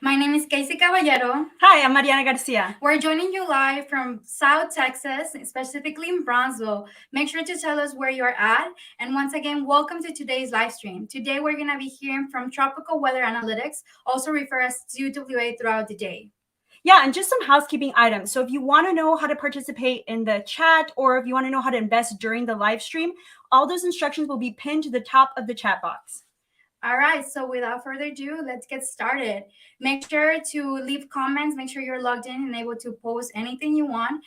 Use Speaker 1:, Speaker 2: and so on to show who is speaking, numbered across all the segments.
Speaker 1: My name is Casey Caballero.
Speaker 2: Hi, I'm Mariana Garcia.
Speaker 1: We're joining you live from South Texas, specifically in Brownsville. Make sure to tell us where you're at. And once again, welcome to today's live stream. Today, we're going to be hearing from Tropical Weather Analytics, also referred as TWA throughout the day.
Speaker 2: Yeah, and just some housekeeping items. So if you want to know how to participate in the chat, or if you want to know how to invest during the live stream, all those instructions will be pinned to the top of the chat box.
Speaker 1: All right, so without further ado, let's get started. Make sure to leave comments. Make sure you're logged in and able to post anything you want.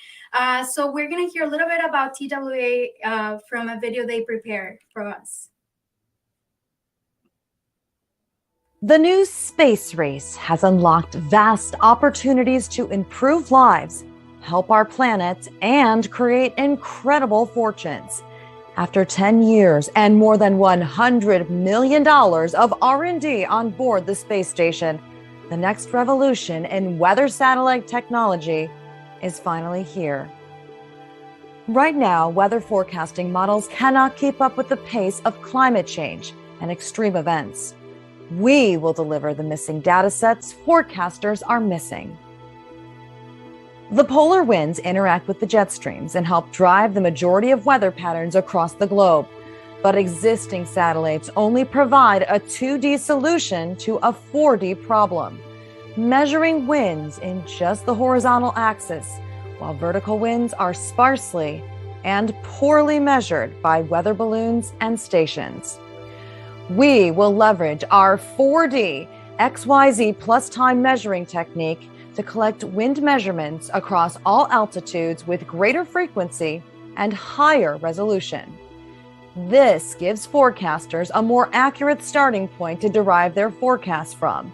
Speaker 1: So we're going to hear a little bit about TWA from a video they prepared for us.
Speaker 3: The new space race has unlocked vast opportunities to improve lives, help our planet, and create incredible fortunes. After 10 years and more than $100 million of R&D on board the space station, the next revolution in weather satellite technology is finally here. Right now, weather forecasting models cannot keep up with the pace of climate change and extreme events. We will deliver the missing data sets forecasters are missing. The polar winds interact with the jet streams and help drive the majority of weather patterns across the globe. But existing satellites only provide a 2D solution to a 4D problem, measuring winds in just the horizontal axis, while vertical winds are sparsely and poorly measured by weather balloons and stations. We will leverage our 4D XYZ plus time measuring technique to collect wind measurements across all altitudes with greater frequency and higher resolution. This gives forecasters a more accurate starting point to derive their forecasts from.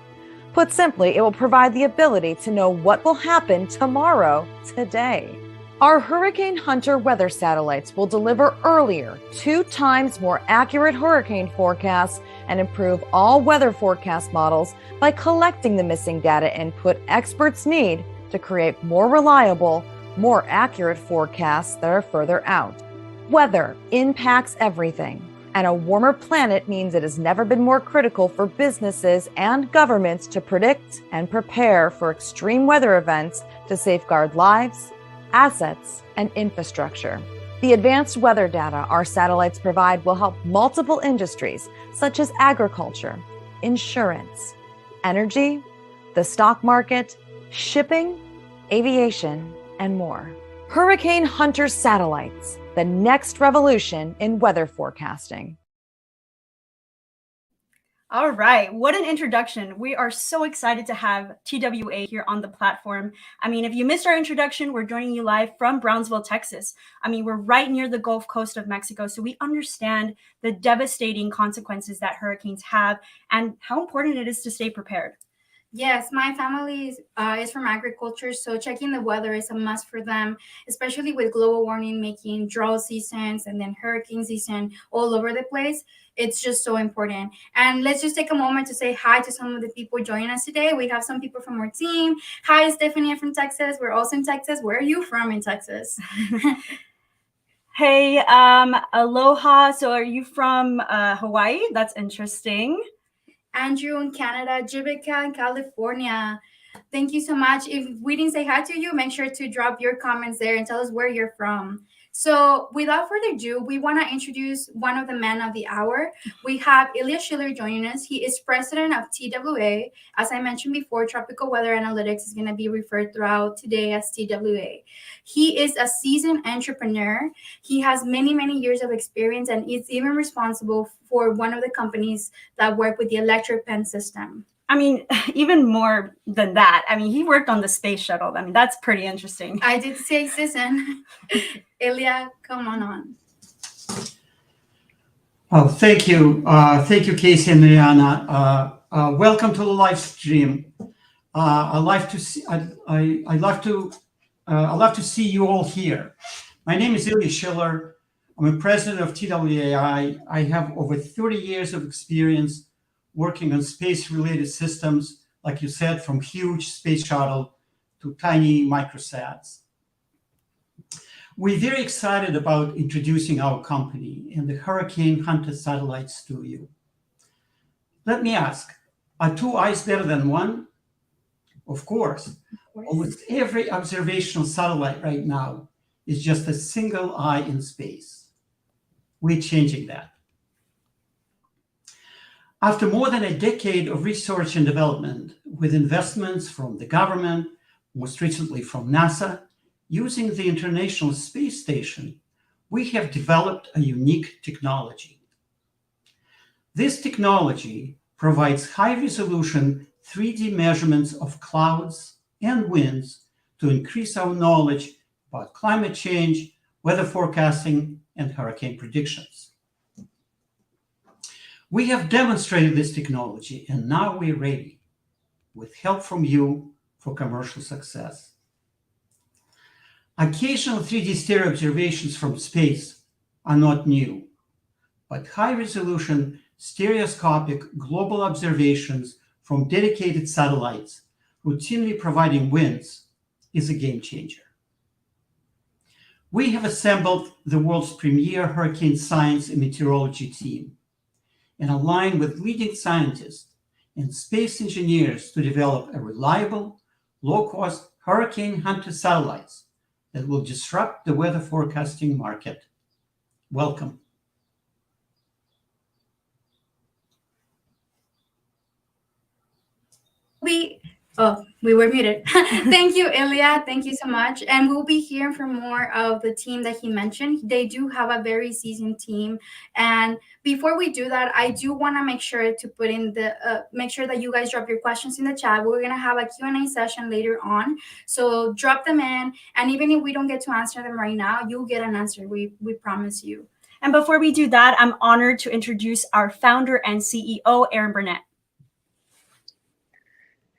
Speaker 3: Put simply, it will provide the ability to know what will happen tomorrow, today. Our Hurricane Hunter weather satellites will deliver earlier, 2 times more accurate hurricane forecasts and improve all weather forecast models by collecting the missing data input experts need to create more reliable, more accurate forecasts that are further out. Weather impacts everything, and a warmer planet means it has never been more critical for businesses and governments to predict and prepare for extreme weather events to safeguard lives, assets, and infrastructure. The advanced weather data our satellites provide will help multiple industries such as agriculture, insurance, energy, the stock market, shipping, aviation, and more. Hurricane Hunter satellites, the next revolution in weather forecasting.
Speaker 2: All right, what an introduction. We are so excited to have TWA here on the platform. I mean, if you missed our introduction, we're joining you live from Brownsville, Texas. I mean, we're right near the Gulf Coast of Mexico, so we understand the devastating consequences that hurricanes have and how important it is to stay prepared.
Speaker 1: Yes, my family is from agriculture, so checking the weather is a must for them, especially with global warming making drought seasons and then hurricane season all over the place. It's just so important. And let's just take a moment to say hi to some of the people joining us today. We have some people from our team. Hi, Stephanie, I'm from Texas. We're also in Texas. Where are you from in Texas?
Speaker 2: Hey, aloha. So are you from Hawaii? That's interesting.
Speaker 1: Andrew in Canada, Jibika in California. Thank you so much. If we didn't say hi to you, make sure to drop your comments there and tell us where you're from. So without further ado, we want to introduce one of the men of the hour. We have Illya Schiller joining us. He is president of TWA. As I mentioned before, Tropical Weather Analytics is going to be referred throughout today as TWA. He is a seasoned entrepreneur. He has many, many years of experience and is even responsible for one of the companies that work with the electric pen system.
Speaker 2: I mean, even more than that. I mean, he worked on the space shuttle. I mean, that's pretty interesting.
Speaker 1: I did say season. Illya, come on.
Speaker 4: Well, thank you. Thank you, Casey and Mariana. Welcome to the live stream. I love to see you all here. My name is Illya Schiller. I'm a president of TWA. I have over 30 years of experience working on space-related systems, like you said, from huge space shuttle to tiny microsats. We're very excited about introducing our company and the Hurricane Hunter satellites to you. Let me ask, are 2 eyes better than 1? Of course,
Speaker 1: Of course.
Speaker 4: almost every observational satellite right now is just a single eye in space. We're changing that. After more than a decade of research and development, with investments from the government, most recently from NASA, using the International Space Station, we have developed a unique technology. This technology provides high-resolution 3D measurements of clouds and winds to increase our knowledge about climate change, weather forecasting, and hurricane predictions. We have demonstrated this technology, and now we're ready, with help from you, for commercial success. Occasional 3D stereo observations from space are not new, but high-resolution stereoscopic global observations from dedicated satellites routinely providing winds is a game changer. We have assembled the world's premier hurricane science and meteorology team and aligned with leading scientists and space engineers to develop a reliable, low-cost hurricane hunter satellites that will disrupt the weather forecasting market. Welcome.
Speaker 1: We were muted. Thank you, Illya. Thank you so much. And we'll be hearing from more of the team that he mentioned. They do have a very seasoned team. And before we do that, I do want to make sure to put in make sure that you guys drop your questions in the chat. We're going to have a Q&A session later on. So drop them in. And even if we don't get to answer them right now, you'll get an answer. We promise you.
Speaker 2: And before we do that, I'm honored to introduce our founder and CEO, Aaron Burnett.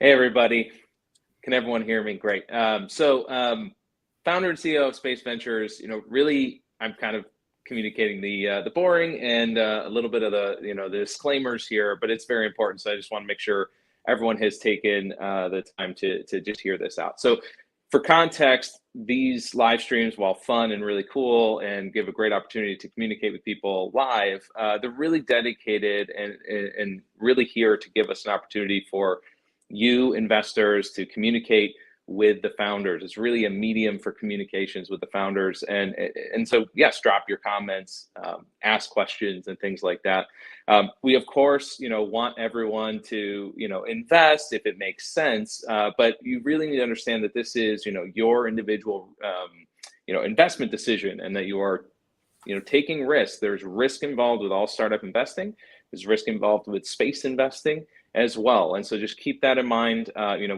Speaker 5: Hey, everybody. Can everyone hear me? Great. Founder and CEO of SpacedVentures, really, I'm kind of communicating the boring and a little bit of the disclaimers here, but it's very important. So I just want to make sure everyone has taken the time to just hear this out. So for context, these live streams, while fun and really cool and give a great opportunity to communicate with people live, they're really dedicated and really here to give us an opportunity for you investors to communicate with the founders. It's really a medium for communications with the founders. And so, yes, drop your comments, ask questions and things like that. We, of course, want everyone to, invest if it makes sense, but you really need to understand that this is, your individual, investment decision, and that you are, taking risks. There's risk involved with all startup investing. There's risk involved with space investing as well. And so just keep that in mind.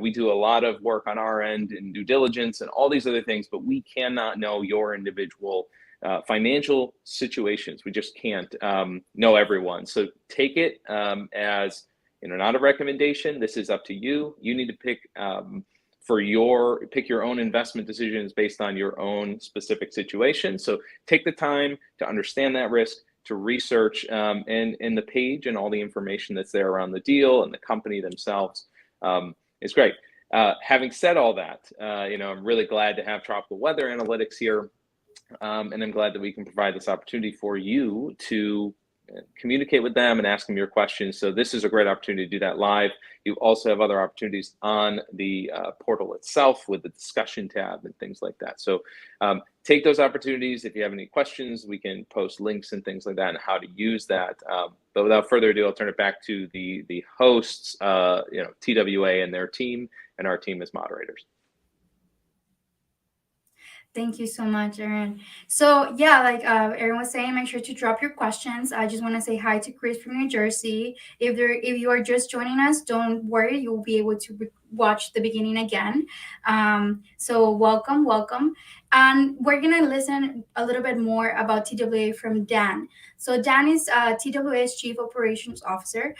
Speaker 5: We do a lot of work on our end in due diligence and all these other things, but we cannot know your individual financial situations. We just can't know everyone. So take it as, not a recommendation. This is up to you. You need to pick pick your own investment decisions based on your own specific situation. So take the time to understand that risk, to research and the page and all the information that's there around the deal and the company themselves is great. Having said all that, I'm really glad to have Tropical Weather Analytics here, and I'm glad that we can provide this opportunity for you to communicate with them and ask them your questions. So this is a great opportunity to do that live. You also have other opportunities on the portal itself with the discussion tab and things like that. So take those opportunities. If you have any questions, we can post links and things like that and how to use that. But without further ado, I'll turn it back to the hosts, TWA and their team, and our team as moderators.
Speaker 1: Thank you so much, Aaron. So yeah, like Aaron was saying, make sure to drop your questions. I just want to say hi to Chris from New Jersey. If you are just joining us, don't worry, you'll be able to watch the beginning again. So welcome. And we're gonna listen a little bit more about TWA from Dan. So Dan is TWA's Chief Operations Officer.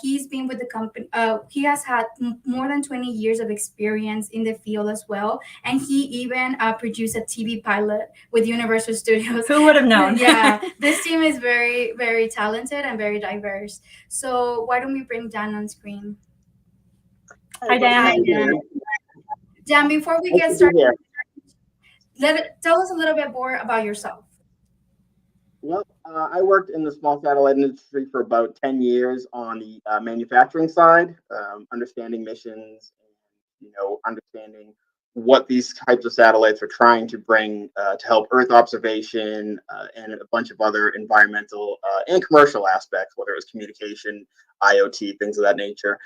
Speaker 1: He's been with the company. He has had more than 20 years of experience in the field as well, and he even produced a TV pilot with Universal Studios.
Speaker 2: Who would have known?
Speaker 1: Yeah, this team is very, very talented and very diverse. So why don't we bring Dan on screen?
Speaker 2: Hi, Dan.
Speaker 1: Hi, Dan. Dan, before we get started, tell us a little bit more about yourself.
Speaker 6: Well, I worked in the small satellite industry for about 10 years on the manufacturing side, understanding missions and understanding what these types of satellites are trying to bring to help Earth observation and a bunch of other environmental and commercial aspects, whether it was communication, IoT, things of that nature.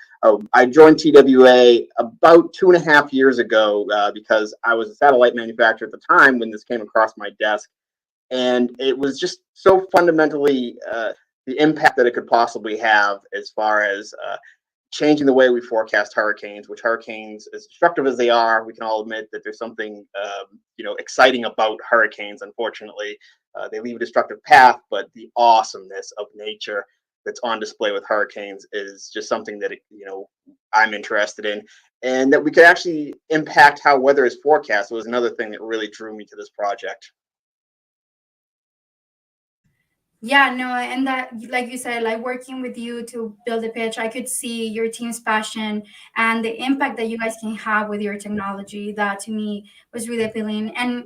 Speaker 6: I joined TWA about 2.5 years ago because I was a satellite manufacturer at the time when this came across my desk. And it was just so fundamentally the impact that it could possibly have as far as changing the way we forecast hurricanes, which hurricanes, as destructive as they are, we can all admit that there's something, exciting about hurricanes. Unfortunately, they leave a destructive path, but the awesomeness of nature that's on display with hurricanes is just something that, I'm interested in, and that we could actually impact how weather is forecast was another thing that really drew me to this project.
Speaker 1: Yeah, no, and that, like you said, like working with you to build a pitch, I could see your team's passion and the impact that you guys can have with your technology. That to me was really appealing. And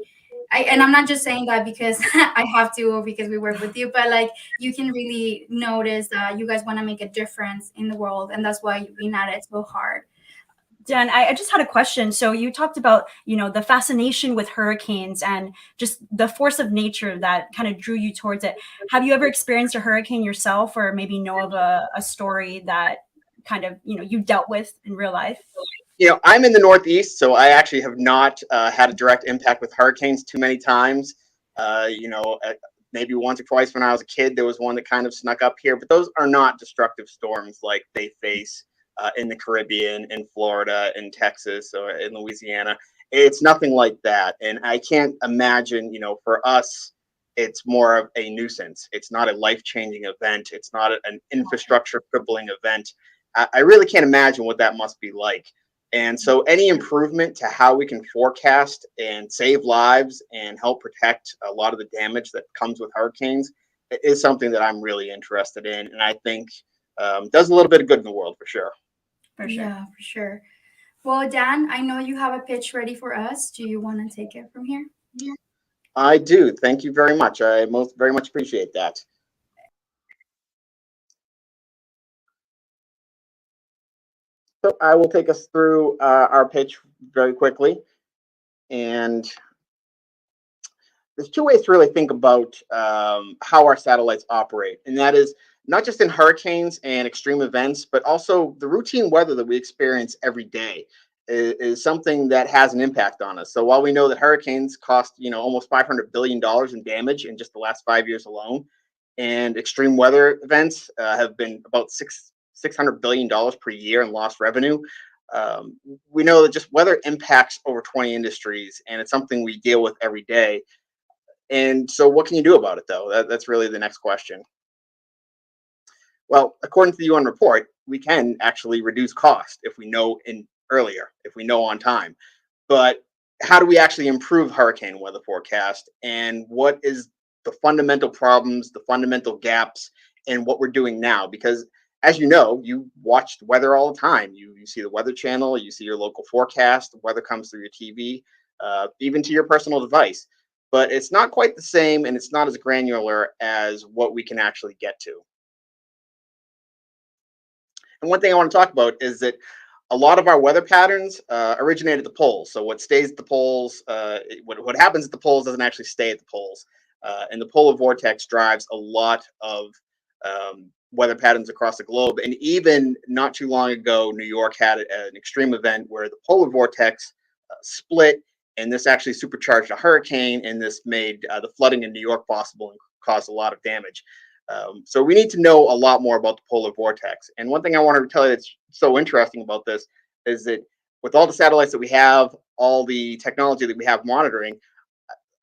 Speaker 1: I'm not just saying that because I have to or because we work with you, but like you can really notice that you guys want to make a difference in the world, and that's why you've been at it so hard.
Speaker 2: Dan, I just had a question. So you talked about, the fascination with hurricanes and just the force of nature that kind of drew you towards it. Have you ever experienced a hurricane yourself, or maybe know of a story that kind of, you dealt with in real life?
Speaker 6: I'm in the Northeast, so I actually have not had a direct impact with hurricanes too many times. Maybe once or twice when I was a kid, there was one that kind of snuck up here, but those are not destructive storms like they face in the Caribbean, in Florida, in Texas, or in Louisiana. It's nothing like that. And I can't imagine, for us, it's more of a nuisance. It's not a life-changing event. It's not an infrastructure crippling event. I really can't imagine what that must be like. And so any improvement to how we can forecast and save lives and help protect a lot of the damage that comes with hurricanes is something that I'm really interested in. And I think does a little bit of good in the world for sure.
Speaker 2: For sure.
Speaker 1: Yeah, for sure. Well, Dan, I know you have a pitch ready for us. Do you want to take it from here?
Speaker 6: Yeah. I do. Thank you very much. I most very much appreciate that. So I will take us through our pitch very quickly. And there's two ways to really think about how our satellites operate. And that is not just in hurricanes and extreme events, but also the routine weather that we experience every day is something that has an impact on us. So while we know that hurricanes cost, almost $500 billion in damage in just the last 5 years alone, and extreme weather events have been about $600 billion per year in lost revenue, we know that just weather impacts over 20 industries, and it's something we deal with every day. And so what can you do about it, though? That's really the next question. Well, according to the UN report, we can actually reduce cost if we know if we know on time. But how do we actually improve hurricane weather forecast? And what is the fundamental problems, the fundamental gaps in what we're doing now? Because as you know, you watch the weather all the time. You see the Weather Channel, you see your local forecast, the weather comes through your TV, even to your personal device. But it's not quite the same, and it's not as granular as what we can actually get to. And one thing I want to talk about is that a lot of our weather patterns originate at the poles. So what stays at the poles, what happens at the poles doesn't actually stay at the poles. And the polar vortex drives a lot of weather patterns across the globe. And even not too long ago, New York had an extreme event where the polar vortex split, and this actually supercharged a hurricane, and this made the flooding in New York possible and caused a lot of damage. So we need to know a lot more about the polar vortex. And one thing I wanted to tell you that's so interesting about this is that with all the satellites that we have, all the technology that we have monitoring,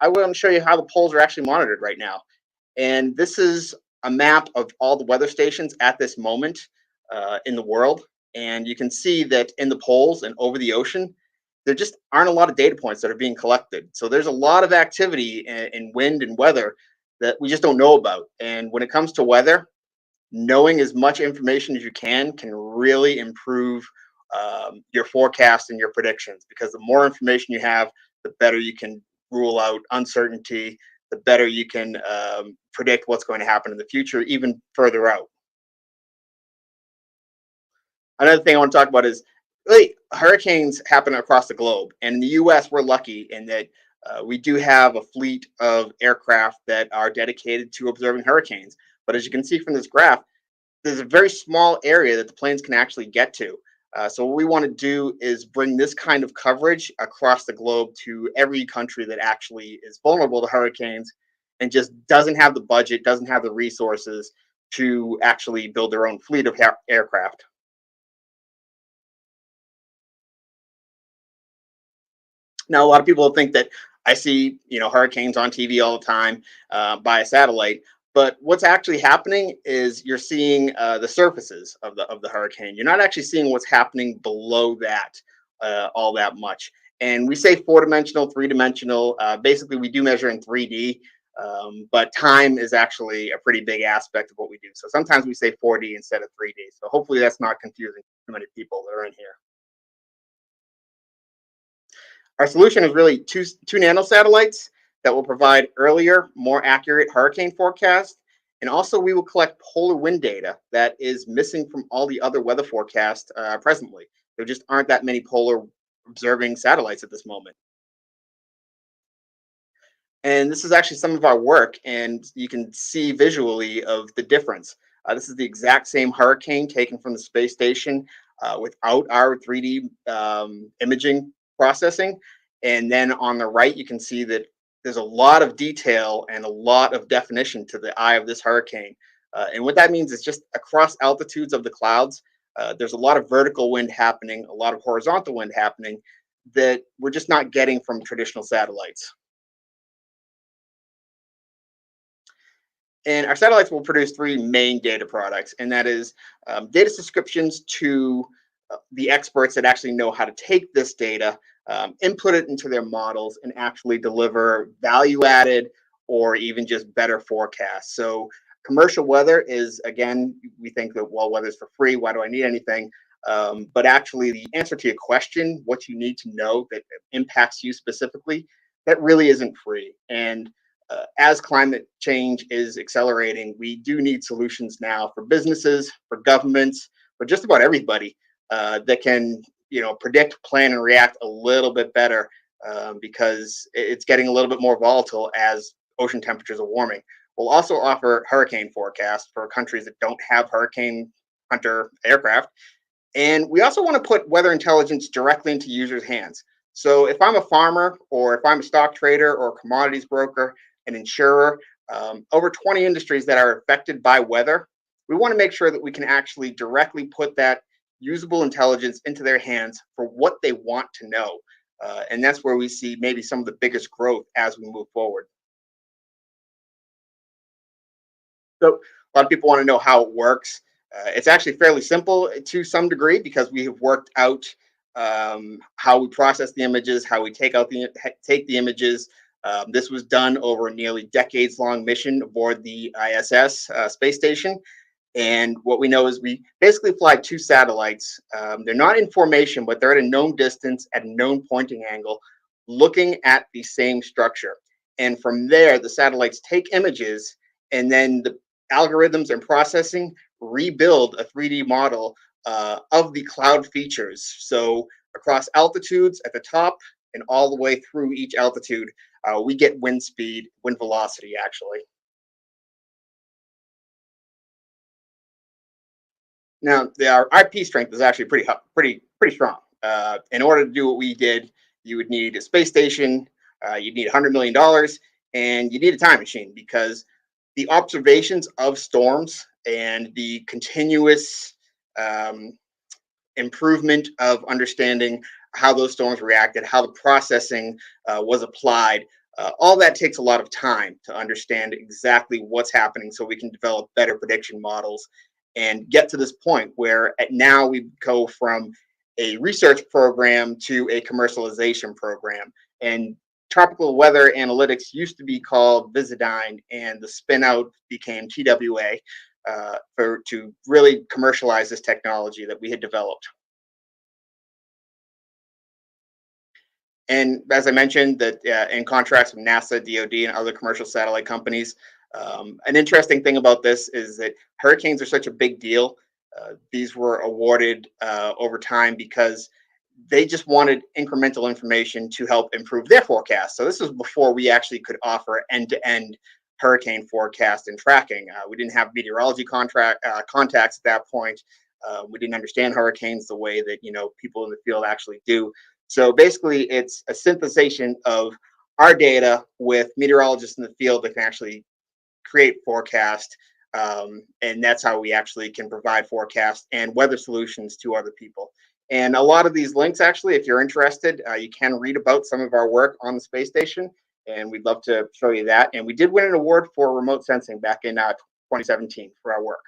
Speaker 6: I want to show you how the poles are actually monitored right now. And this is a map of all the weather stations at this moment in the world. And you can see that in the poles and over the ocean, there just aren't a lot of data points that are being collected. So there's a lot of activity in wind and weather that we just don't know about. And when it comes to weather, knowing as much information as you can really improve your forecast and your predictions, because the more information you have, the better you can rule out uncertainty, the better you can predict what's going to happen in the future, even further out. Another thing I want to talk about is really, hurricanes happen across the globe, and in the U.S., we're lucky in that we do have a fleet of aircraft that are dedicated to observing hurricanes. But as you can see from this graph, there's a very small area that the planes can actually get to. So what we want to do is bring this kind of coverage across the globe to every country that actually is vulnerable to hurricanes and just doesn't have the budget, doesn't have the resources to actually build their own fleet of aircraft. Now, a lot of people think that I see, hurricanes on TV all the time by a satellite. But what's actually happening is you're seeing the surfaces of the hurricane. You're not actually seeing what's happening below that all that much. And we say 4-dimensional, 3-dimensional. Basically, we do measure in 3D, but time is actually a pretty big aspect of what we do. So sometimes we say 4D instead of 3D. So hopefully that's not confusing too many people that are in here. Our solution is really two nanosatellites that will provide earlier, more accurate hurricane forecasts. And also we will collect polar wind data that is missing from all the other weather forecasts presently. There just aren't that many polar observing satellites at this moment. And this is actually some of our work, and you can see visually of the difference. This is the exact same hurricane taken from the space station without our 3D imaging processing. And then on the right, you can see that there's a lot of detail and a lot of definition to the eye of this hurricane. And what that means is just across altitudes of the clouds, there's a lot of vertical wind happening, a lot of horizontal wind happening that we're just not getting from traditional satellites. And our satellites will produce 3 main data products, and that is data subscriptions to the experts that actually know how to take this data, input it into their models, and actually deliver value-added or even just better forecasts. So commercial weather is, again, we think that, well, weather's for free, why do I need anything? But actually the answer to your question, what you need to know that impacts you specifically, that really isn't free. And as climate change is accelerating, we do need solutions now for businesses, for governments, for just about everybody that can, predict, plan, and react a little bit better because it's getting a little bit more volatile as ocean temperatures are warming. We'll also offer hurricane forecasts for countries that don't have hurricane hunter aircraft. And we also want to put weather intelligence directly into users' hands. So if I'm a farmer, or if I'm a stock trader or a commodities broker, an insurer, over 20 industries that are affected by weather, we want to make sure that we can actually directly put that usable intelligence into their hands for what they want to know. And that's where we see maybe some of the biggest growth as we move forward. So a lot of people want to know how it works. It's actually fairly simple to some degree because we have worked out how we process the images, how we take the images. This was done over a nearly decades-long mission aboard the ISS space station. And what we know is we basically fly 2 satellites. They're not in formation, but they're at a known distance, at a known pointing angle, looking at the same structure. And from there, the satellites take images, and then the algorithms and processing rebuild a 3D model of the cloud features. So across altitudes at the top and all the way through each altitude, we get wind speed, wind velocity, actually. Now, our IP strength is actually pretty strong. In order to do what we did, you would need a space station, you'd need $100 million, and you need a time machine because the observations of storms and the continuous improvement of understanding how those storms reacted, how the processing was applied, all that takes a lot of time to understand exactly what's happening so we can develop better prediction models and get to this point where now we go from a research program to a commercialization program. And tropical weather analytics used to be called Visidyne, and the spin out became TWA to really commercialize this technology that we had developed. And as I mentioned, that in contracts with NASA, DoD, and other commercial satellite companies, an interesting thing about this is that hurricanes are such a big deal These were awarded over time because they just wanted incremental information to help improve their forecast. So this was before we actually could offer end-to-end hurricane forecast and tracking. We didn't have meteorology contacts at that point. We didn't understand hurricanes the way that people in the field actually do. So basically, it's a synthesization of our data with meteorologists in the field that can actually create forecast, and that's how we actually can provide forecast and weather solutions to other people. And a lot of these links, actually, if you're interested, you can read about some of our work on the space station, and we'd love to show you that. And we did win an award for remote sensing back in 2017 for our work.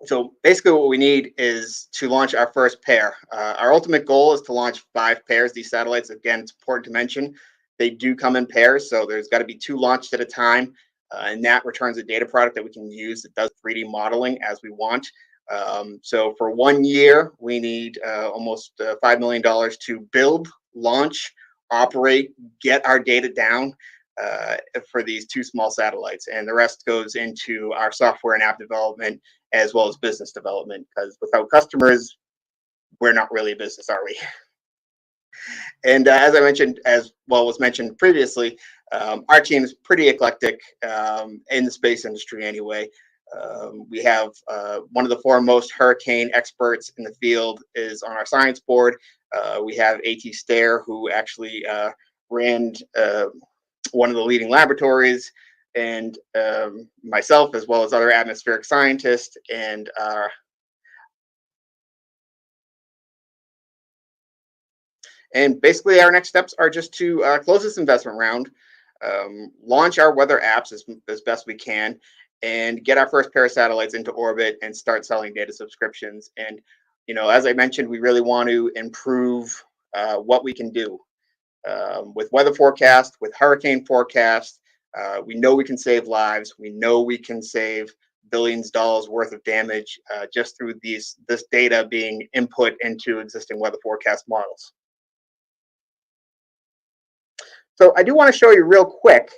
Speaker 6: So basically what we need is to launch our first pair. Our ultimate goal is to launch 5 pairs. These satellites, again, it's important to mention, they do come in pairs, so there's got to be 2 launched at a time, and that returns a data product that we can use that does 3D modeling as we want. So for 1 year, we need almost $5 million to build, launch, operate, get our data down for these 2 small satellites. And the rest goes into our software and app development as well as business development, because without customers, we're not really a business, are we? And as I mentioned, as well was mentioned previously, our team is pretty eclectic in the space industry anyway. We have one of the foremost hurricane experts in the field is on our science board. We have A.T. Stair, who actually ran one of the leading laboratories, and myself, as well as other atmospheric scientists, and basically our next steps are just to close this investment round, launch our weather apps as best we can, and get our first pair of satellites into orbit and start selling data subscriptions. And as I mentioned, we really want to improve what we can do with weather forecast, with hurricane forecast. We know we can save lives. We know we can save billions of dollars worth of damage just through this data being input into existing weather forecast models. So I do want to show you real quick,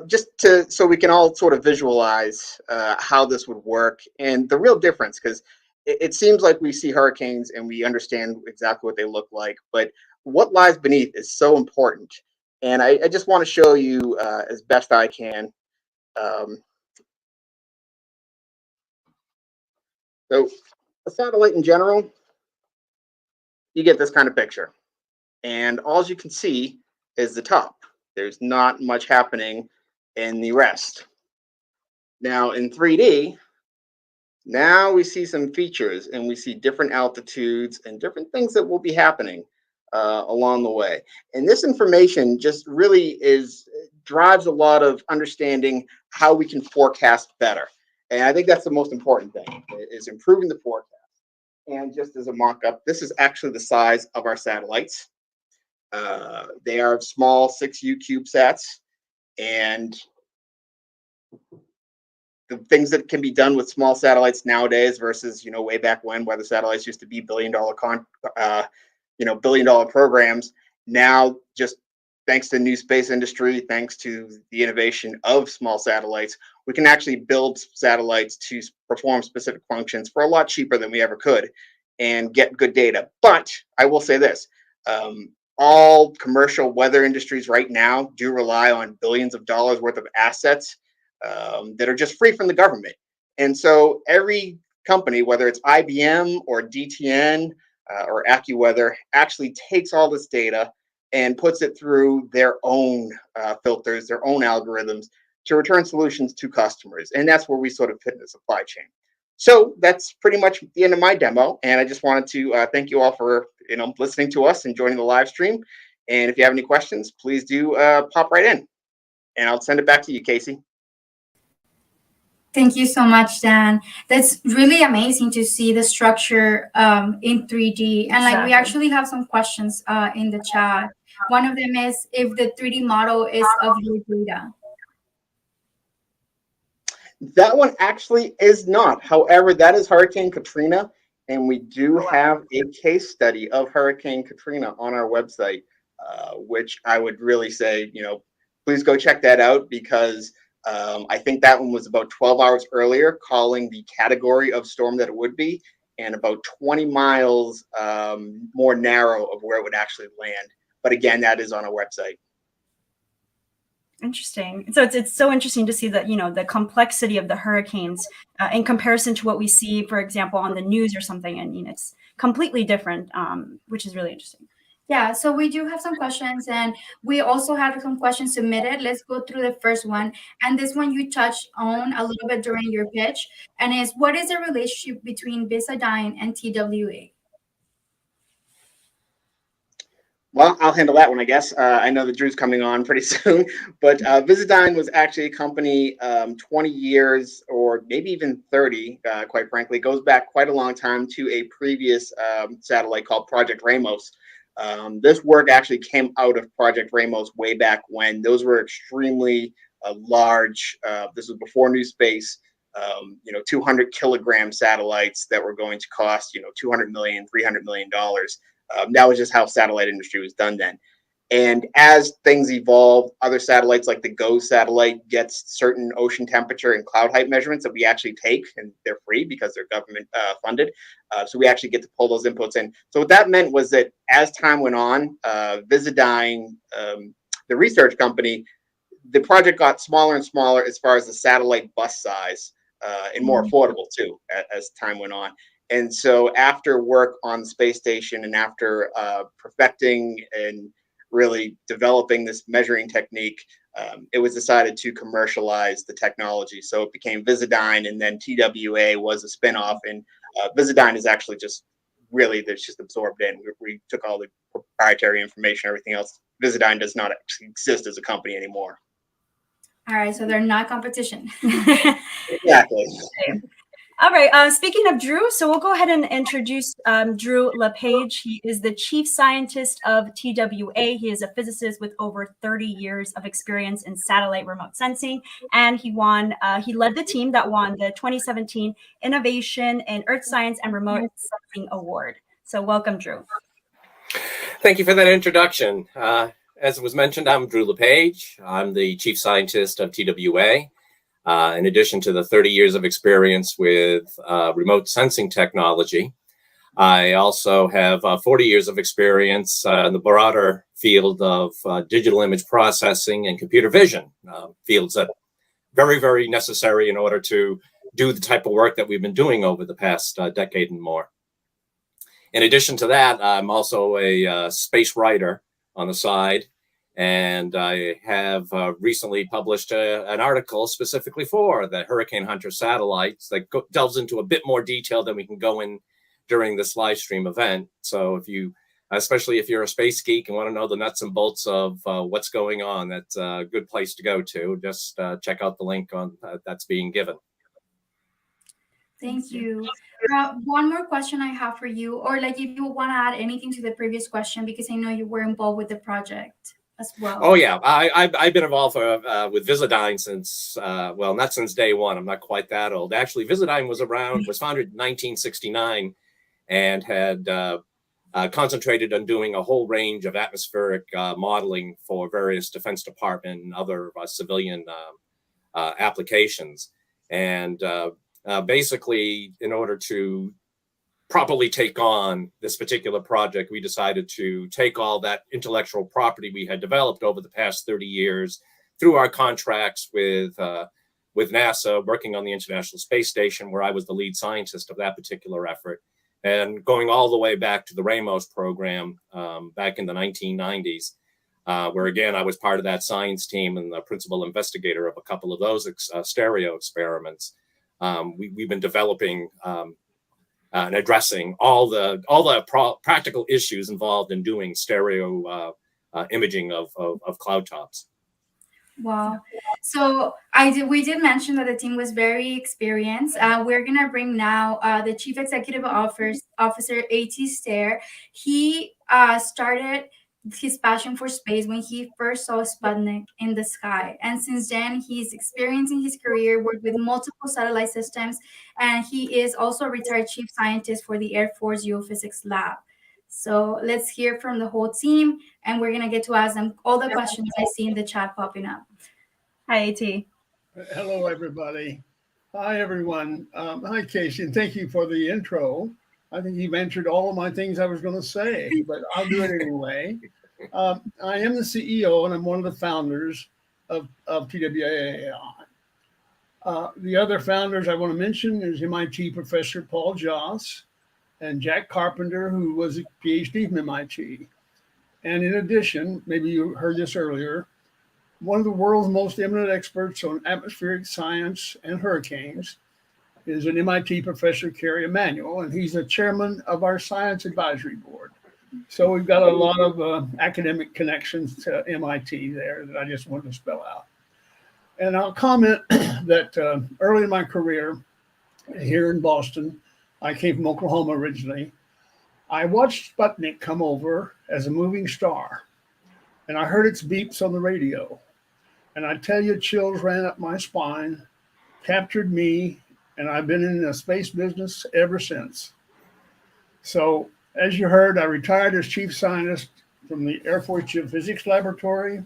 Speaker 6: just so we can all sort of visualize how this would work and the real difference, because it seems like we see hurricanes and we understand exactly what they look like, but what lies beneath is so important. And I just want to show you as best I can. So a satellite in general, you get this kind of picture. And all you can see is the top. There's not much happening in the rest. Now in 3D, now we see some features and we see different altitudes and different things that will be happening along the way. And this information just really drives a lot of understanding how we can forecast better. And I think that's the most important thing, is improving the forecast. And just as a mock-up, this is actually the size of our satellites. They are small 6U CubeSats, and the things that can be done with small satellites nowadays versus way back when, where the satellites used to be billion-dollar programs. Now, just thanks to the new space industry, thanks to the innovation of small satellites, we can actually build satellites to perform specific functions for a lot cheaper than we ever could and get good data. But I will say this. All commercial weather industries right now do rely on billions of dollars worth of assets that are just free from the government. And so every company, whether it's IBM or DTN or AccuWeather, actually takes all this data and puts it through their own filters, their own algorithms to return solutions to customers. And that's where we sort of fit in the supply chain. So that's pretty much the end of my demo. And I just wanted to thank you all for listening to us and joining the live stream. And if you have any questions, please do pop right in. And I'll send it back to you, Casey.
Speaker 1: Thank you so much, Dan. That's really amazing to see the structure in 3D. And we actually have some questions in the chat. One of them is if the 3D model is of your data.
Speaker 6: That one actually is not. However, that is Hurricane Katrina, and we do have a case study of Hurricane Katrina on our website, which I would really say, please go check that out, because I think that one was about 12 hours earlier, calling the category of storm that it would be, and about 20 miles more narrow of where it would actually land. But again, that is on our website.
Speaker 2: Interesting. So it's so interesting to see that, you know, the complexity of the hurricanes in comparison to what we see, for example, on the news or something. And, you know, it's completely different, which is really interesting.
Speaker 1: Yeah, so we do have some questions, and we also have some questions submitted. Let's go through the first one. And this one you touched on a little bit during your pitch, and is, what is the relationship between Visidyne and TWA?
Speaker 6: Well, I'll handle that one, I guess. I know that Drew's coming on pretty soon, but Visidyne was actually a company 20 years or maybe even 30, quite frankly. It goes back quite a long time to a previous satellite called Project Ramos. This work actually came out of Project Ramos way back when. Those were extremely large. This was before New Space. 200 kilogram satellites that were going to cost, $200 million, $300 million. That was just how satellite industry was done then. And as things evolve, other satellites like the GO satellite gets certain ocean temperature and cloud height measurements that we actually take, and they're free because they're government funded. So we actually get to pull those inputs in. So what that meant was that as time went on, Visidyne, the research company, the project got smaller and smaller as far as the satellite bus size, and more affordable too as time went on. And so after work on the space station and after perfecting and really developing this measuring technique, it was decided to commercialize the technology. So it became Visidyne, and then TWA was a spinoff. And Visidyne is actually just really, that's just absorbed in. We took all the proprietary information, everything else. Visidyne does not actually exist as a company anymore.
Speaker 1: All right, so they're not competition.
Speaker 6: Exactly.
Speaker 2: All right. Speaking of Drew, so we'll go ahead and introduce Drew LePage. He is the chief scientist of TWA. He is a physicist with over 30 years of experience in satellite remote sensing, and he led the team that won the 2017 Innovation in Earth Science and Remote Sensing Award. So welcome, Drew.
Speaker 7: Thank you for that introduction. As was mentioned, I'm Drew LePage. I'm the chief scientist of TWA. In addition to the 30 years of experience with remote sensing technology, I also have 40 years of experience in the broader field of digital image processing and computer vision, fields that are very, very necessary in order to do the type of work that we've been doing over the past decade and more. In addition to that, I'm also a space writer on the side. And I have recently published an article specifically for the Hurricane Hunter satellites that delves into a bit more detail than we can go in during this live stream event. So especially if you're a space geek and want to know the nuts and bolts of what's going on, that's a good place to go to. Just check out the link on that's being given.
Speaker 1: Thank you. One more question I have for you, or like if you want to add anything to the previous question, because I know you were involved with the project as well.
Speaker 7: Oh yeah, I've been involved with Visidyne since not since day one. I'm not quite that old. Actually, Visidyne was founded in 1969, and had concentrated on doing a whole range of atmospheric modeling for various Defense Department and other civilian applications. And basically, in order to properly take on this particular project, we decided to take all that intellectual property we had developed over the past 30 years through our contracts with NASA, working on the International Space Station, where I was the lead scientist of that particular effort, and going all the way back to the Ramos program back in the 1990s, where again, I was part of that science team and the principal investigator of a couple of those stereo experiments. We've been developing and addressing all the practical issues involved in doing stereo imaging of cloud tops.
Speaker 1: Wow. So we did mention that the team was very experienced. We're gonna bring now the Chief Executive Officer A.T. Stair. He started his passion for space when he first saw Sputnik in the sky, and since then he's experiencing his career, worked with multiple satellite systems, and he is also a retired chief scientist for the Air Force Geophysics Lab. So let's hear from the whole team, and we're gonna get to ask them all the questions I see in the chat popping up.
Speaker 2: Hi, AT.
Speaker 8: Hello, everybody. Hi, everyone. Hi, Casey, and thank you for the intro. I think you've answered all of my things I was going to say, but I'll do it anyway. I am the CEO and I'm one of the founders of TWA. The other founders I want to mention is MIT professor Paul Joss and Jack Carpenter, who was a PhD from MIT. And in addition, maybe you heard this earlier, one of the world's most eminent experts on atmospheric science and hurricanes is an MIT professor, Kerry Emanuel, and he's the chairman of our science advisory board. So we've got a lot of academic connections to MIT there that I just wanted to spell out. And I'll comment that early in my career here in Boston, I came from Oklahoma originally. I watched Sputnik come over as a moving star, and I heard its beeps on the radio. And I tell you, chills ran up my spine, captured me, and I've been in the space business ever since. So, as you heard, I retired as chief scientist from the Air Force Geophysics Laboratory,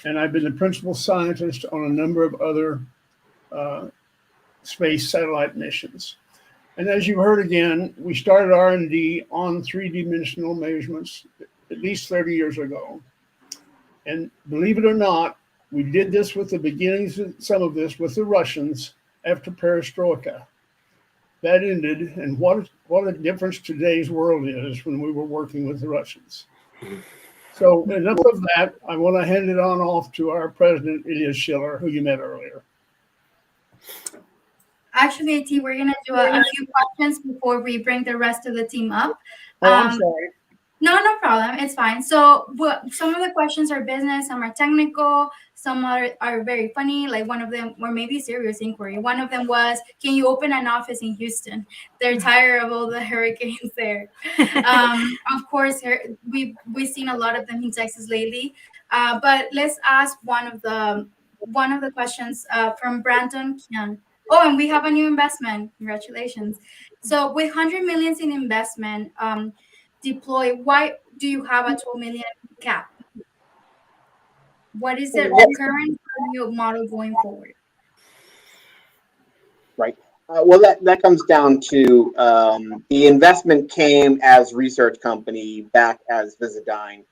Speaker 8: and I've been the principal scientist on a number of other space satellite missions. And as you heard again, we started R&D on three-dimensional measurements at least 30 years ago. And believe it or not, we did this with the beginnings of some of this with the Russians after Perestroika. That ended, and what a difference today's world is when we were working with the Russians. So enough of that. I want to hand it on off to our president, Illya Schiller, who you met earlier.
Speaker 1: Actually, T, we're going to do a few questions before we bring the rest of the team up.
Speaker 8: Oh, I'm sorry.
Speaker 1: No problem. It's fine. So some of the questions are business, some are technical, some are very funny. Like one of them, or maybe serious inquiry. One of them was, can you open an office in Houston? They're tired of all the hurricanes there. Of course, we've seen a lot of them in Texas lately. But let's ask one of the questions from Brandon Kian. Oh, and we have a new investment. Congratulations. So with 100 million in investment, deploy, why do you have a 12 million cap? What is the current revenue model going forward?
Speaker 6: Right. Well, that comes down to the investment came as research company back as Visidyne.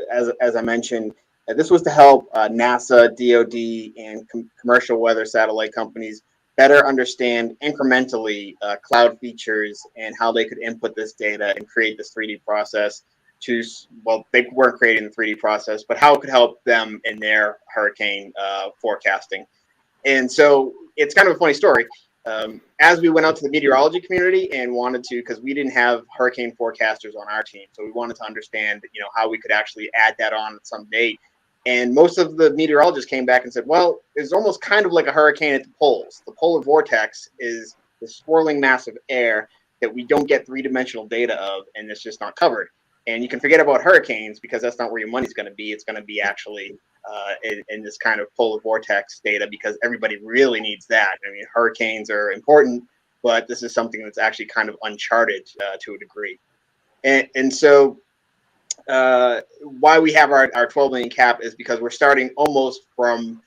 Speaker 6: As I mentioned, this was to help NASA, DoD, and commercial weather satellite companies better understand incrementally cloud features and how they could input this data and create this 3D process well, they weren't creating the 3D process, but how it could help them in their hurricane forecasting. And so it's kind of a funny story. As we went out to the meteorology community and wanted to, because we didn't have hurricane forecasters on our team, so we wanted to understand, how we could actually add that on at some date. And most of the meteorologists came back and said, well, it's almost kind of like a hurricane at the poles. The polar vortex is the swirling mass of air that we don't get three-dimensional data of, and it's just not covered. And you can forget about hurricanes because that's not where your money's going to be. It's going to be actually in this kind of polar vortex data because everybody really needs that. I mean, hurricanes are important, but this is something that's actually kind of uncharted to a degree. And so why we have our 12 million cap is because we're starting almost from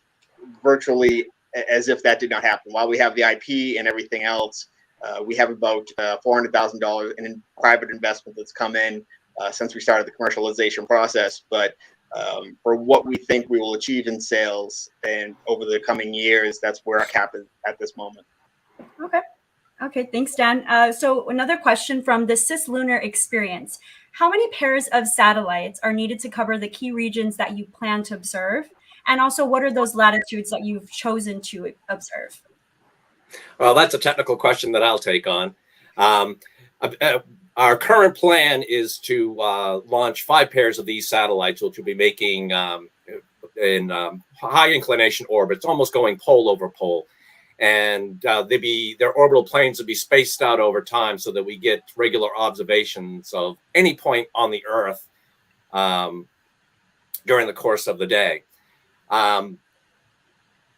Speaker 6: virtually as if that did not happen. While we have the IP and everything else, we have about $400,000 in private investment that's come in since we started the commercialization process. But for what we think we will achieve in sales and over the coming years, that's where our cap is at this moment.
Speaker 2: Okay, thanks, Dan. So another question from the Cislunar Experience. How many pairs of satellites are needed to cover the key regions that you plan to observe? And also, what are those latitudes that you've chosen to observe?
Speaker 7: Well, that's a technical question that I'll take on. Our current plan is to launch 5 pairs of these satellites, which will be making in high inclination orbits, almost going pole over pole. And their orbital planes will be spaced out over time so that we get regular observations of any point on the Earth during the course of the day.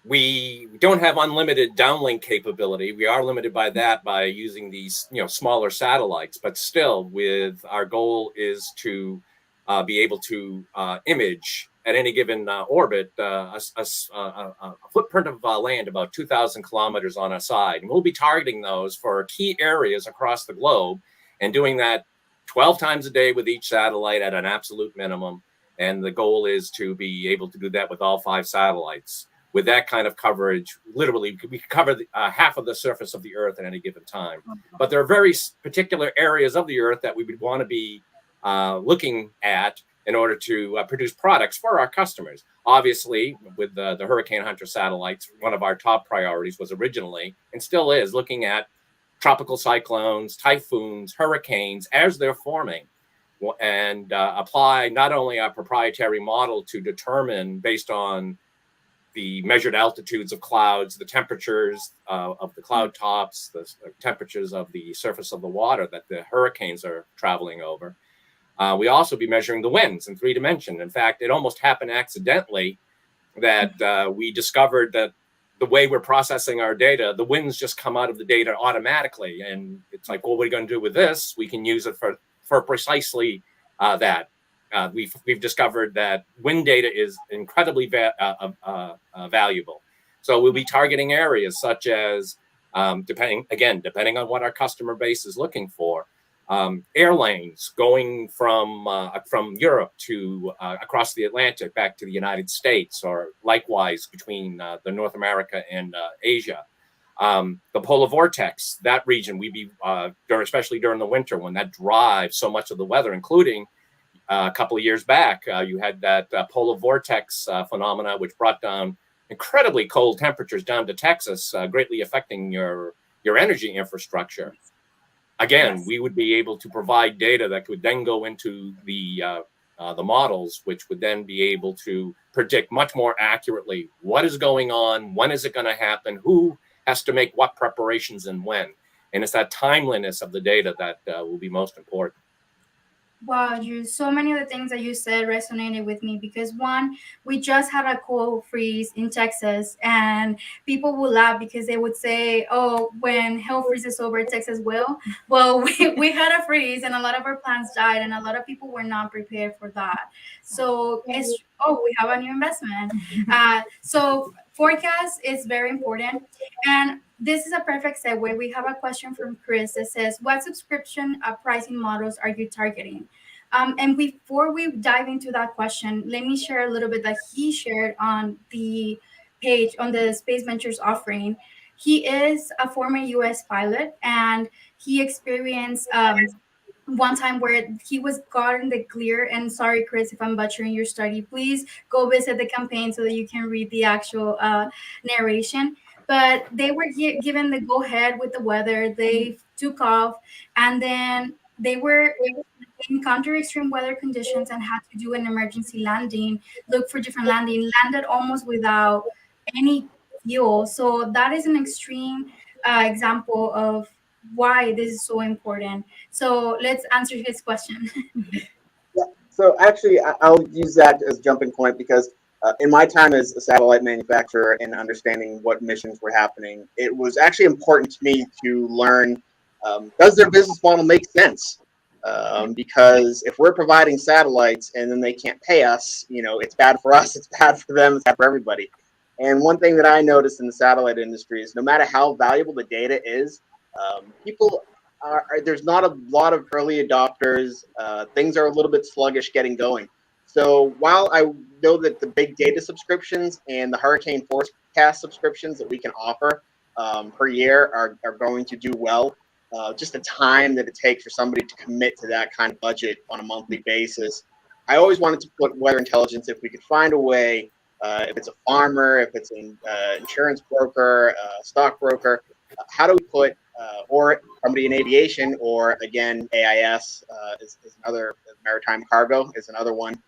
Speaker 7: We don't have unlimited downlink capability. We are limited by that by using these smaller satellites, but still, with our goal is to be able to image at any given orbit, a footprint of land about 2,000 kilometers on a side. And we'll be targeting those for key areas across the globe and doing that 12 times a day with each satellite at an absolute minimum. And the goal is to be able to do that with all 5 satellites. With that kind of coverage, literally, we can cover half of the surface of the Earth at any given time. But there are very particular areas of the Earth that we would want to be looking at in order to produce products for our customers. Obviously, with the Hurricane Hunter satellites, one of our top priorities was originally, and still is, looking at tropical cyclones, typhoons, hurricanes as they're forming, and apply not only our proprietary model to determine, based on the measured altitudes of clouds, the temperatures of the cloud tops, the temperatures of the surface of the water that the hurricanes are traveling over. We also be measuring the winds in 3 dimensions. In fact, it almost happened accidentally that we discovered that the way we're processing our data, the winds just come out of the data automatically. And it's like, well, what are we going to do with this? We can use it for precisely that. We've discovered that wind data is incredibly valuable. So we'll be targeting areas such as, depending on what our customer base is looking for, air lanes going from Europe to across the Atlantic back to the United States, or likewise between the North America and Asia. The polar vortex, that region, we'd be, especially during the winter when that drives so much of the weather, including a couple of years back, you had that polar vortex phenomena, which brought down incredibly cold temperatures down to Texas, greatly affecting your energy infrastructure. Again, yes, we would be able to provide data that could then go into the models, which would then be able to predict much more accurately what is going on, when is it going to happen, who has to make what preparations and when. And it's that timeliness of the data that will be most important.
Speaker 1: Wow, Drew, so many of the things that you said resonated with me because one, we just had a cold freeze in Texas and people would laugh because they would say, oh, when hell freezes over, Texas will. Well, we had a freeze and a lot of our plants died and a lot of people were not prepared for that. So we have a new investment. So forecast is very important. And this is a perfect segue. We have a question from Chris that says, what subscription pricing models are you targeting? And before we dive into that question, let me share a little bit that he shared on the page on the SpacedVentures offering. He is a former US pilot and he experienced one time where he was gotten the clear, and sorry, Chris, if I'm butchering your study, please go visit the campaign so that you can read the actual narration. But they were given the go-ahead with the weather. They took off, and then they encountered extreme weather conditions and had to do an emergency landing, look for different landing, landed almost without any fuel. So that is an extreme example of why this is so important. So let's answer his question.
Speaker 6: Yeah. So actually, I'll use that as a jumping point because in my time as a satellite manufacturer and understanding what missions were happening, it was actually important to me to learn, does their business model make sense? Because if we're providing satellites and then they can't pay us, it's bad for us, it's bad for them, it's bad for everybody. And one thing that I noticed in the satellite industry is no matter how valuable the data is, there's not a lot of early adopters. Things are a little bit sluggish getting going. So while I know that the big data subscriptions and the hurricane forecast subscriptions that we can offer per year are going to do well, just the time that it takes for somebody to commit to that kind of budget on a monthly basis. I always wanted to put weather intelligence, if we could find a way, if it's a farmer, if it's an insurance broker, stockbroker, how do we put, or somebody in aviation, or again, AIS is another, maritime cargo is another one,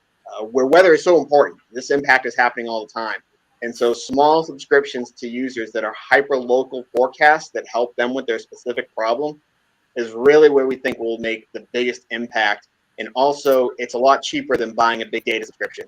Speaker 6: where weather is so important. This impact is happening all the time. And so small subscriptions to users that are hyper-local forecasts that help them with their specific problem is really where we think will make the biggest impact. And also, it's a lot cheaper than buying a big data subscription.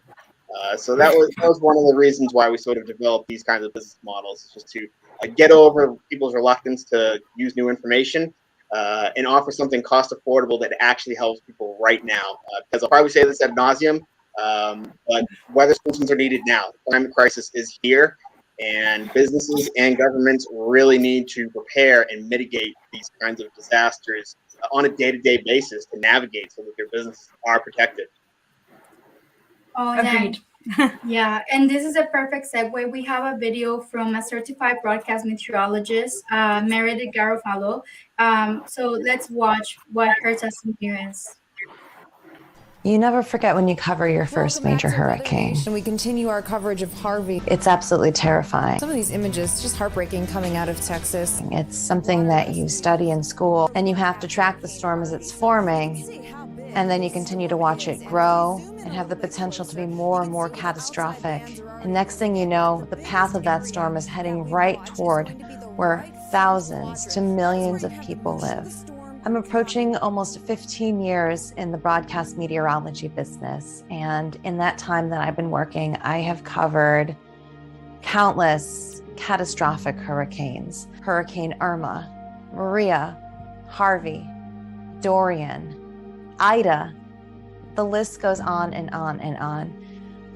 Speaker 6: So that was one of the reasons why we sort of developed these kinds of business models, is just to get over people's reluctance to use new information and offer something cost affordable that actually helps people right now. Because I'll probably say this ad nauseum, But weather solutions are needed now. The climate crisis is here, and businesses and governments really need to prepare and mitigate these kinds of disasters on a day-to-day basis to navigate so that their businesses are protected.
Speaker 1: Oh,
Speaker 2: Agreed.
Speaker 1: yeah, and this is a perfect segue. We have a video from a certified broadcast meteorologist, Meredith Garofalo. So let's watch what her testimony is.
Speaker 3: You never forget when you cover your first major hurricane.
Speaker 9: And we continue our coverage of Harvey.
Speaker 3: It's absolutely terrifying.
Speaker 9: Some of these images, just heartbreaking, coming out of Texas.
Speaker 3: It's something that you study in school, and you have to track the storm as it's forming, and then you continue to watch it grow and have the potential to be more and more catastrophic. And next thing you know, the path of that storm is heading right toward where thousands to millions of people live. I'm approaching almost 15 years in the broadcast meteorology business. And in that time that I've been working, I have covered countless catastrophic hurricanes. Hurricane Irma, Maria, Harvey, Dorian, Ida. The list goes on and on and on.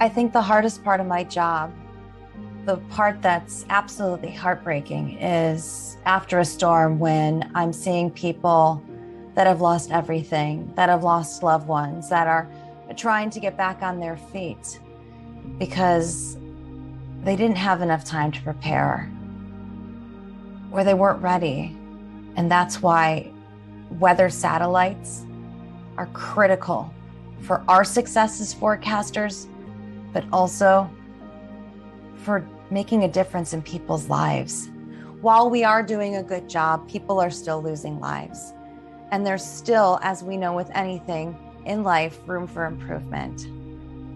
Speaker 3: I think the hardest part of my job, the part that's absolutely heartbreaking, is after a storm when I'm seeing people that have lost everything, that have lost loved ones, that are trying to get back on their feet because they didn't have enough time to prepare or they weren't ready. And that's why weather satellites are critical for our success as forecasters, but also for making a difference in people's lives. While we are doing a good job, people are still losing lives. And there's still, as we know with anything in life, room for improvement.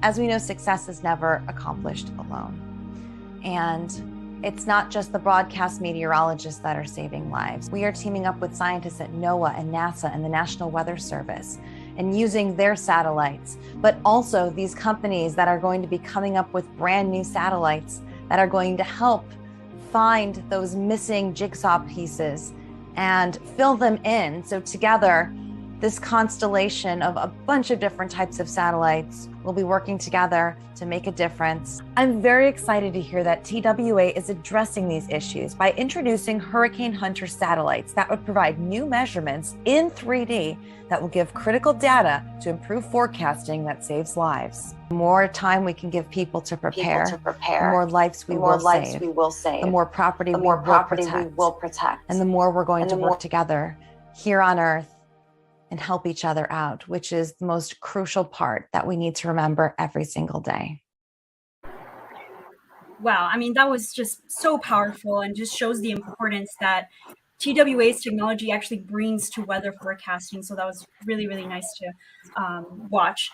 Speaker 3: As we know, success is never accomplished alone. And it's not just the broadcast meteorologists that are saving lives. We are teaming up with scientists at NOAA and NASA and the National Weather Service and using their satellites, but also these companies that are going to be coming up with brand new satellites that are going to help find those missing jigsaw pieces and fill them in. So together, this constellation of a bunch of different types of satellites will be working together to make a difference. I'm very excited to hear that TWA is addressing these issues by introducing Hurricane Hunter satellites that would provide new measurements in 3D that will give critical data to improve forecasting that saves lives. The more time we can give people to prepare, the more lives we will save, the more property we will protect, and the more we're going to work together here on Earth and help each other out, which is the most crucial part that we need to remember every single day.
Speaker 2: Wow, I mean, that was just so powerful and just shows the importance that TWA's technology actually brings to weather forecasting. So that was really, really nice to watch.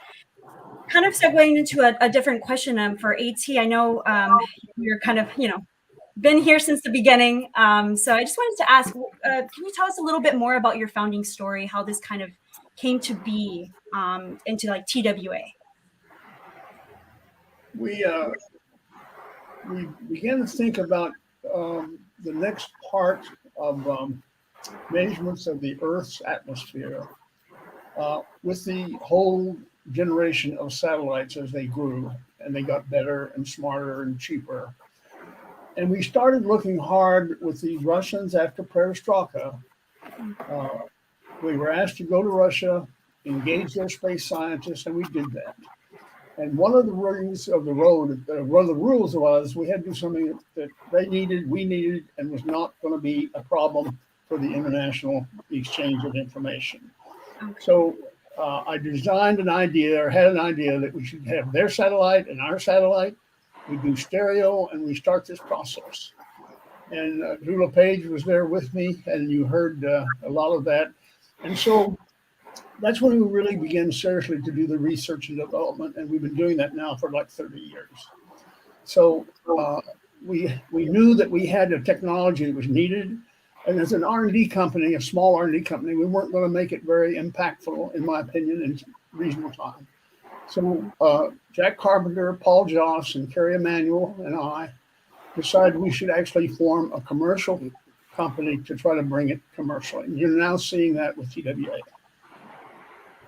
Speaker 2: Kind of segueing into a different question for AT. I know you're kind of, been here since the beginning. So I just wanted to ask, can you tell us a little bit more about your founding story, how this kind of came to be into like TWA?
Speaker 8: We began to think about the next part of measurements of the Earth's atmosphere with the whole generation of satellites as they grew and they got better and smarter and cheaper. And we started looking hard with the Russians after Perestroika. We were asked to go to Russia, engage their space scientists, and we did that. And one of the rules of the road, one of the rules was we had to do something that they needed, we needed, and was not going to be a problem for the international exchange of information. So I designed an idea, or had an idea, that we should have their satellite and our satellite. We do stereo, and we start this process. And Drew LePage was there with me, and you heard a lot of that. And so that's when we really began seriously to do the research and development, and we've been doing that now for like 30 years. So we knew that we had the technology that was needed, and as an R&D company, a small R&D company, we weren't going to make it very impactful, in my opinion, in reasonable time. So Jack Carpenter, Paul Joss, and Kerry Emanuel and I decided we should actually form a commercial company to try to bring it commercially. And you're now seeing that with TWA.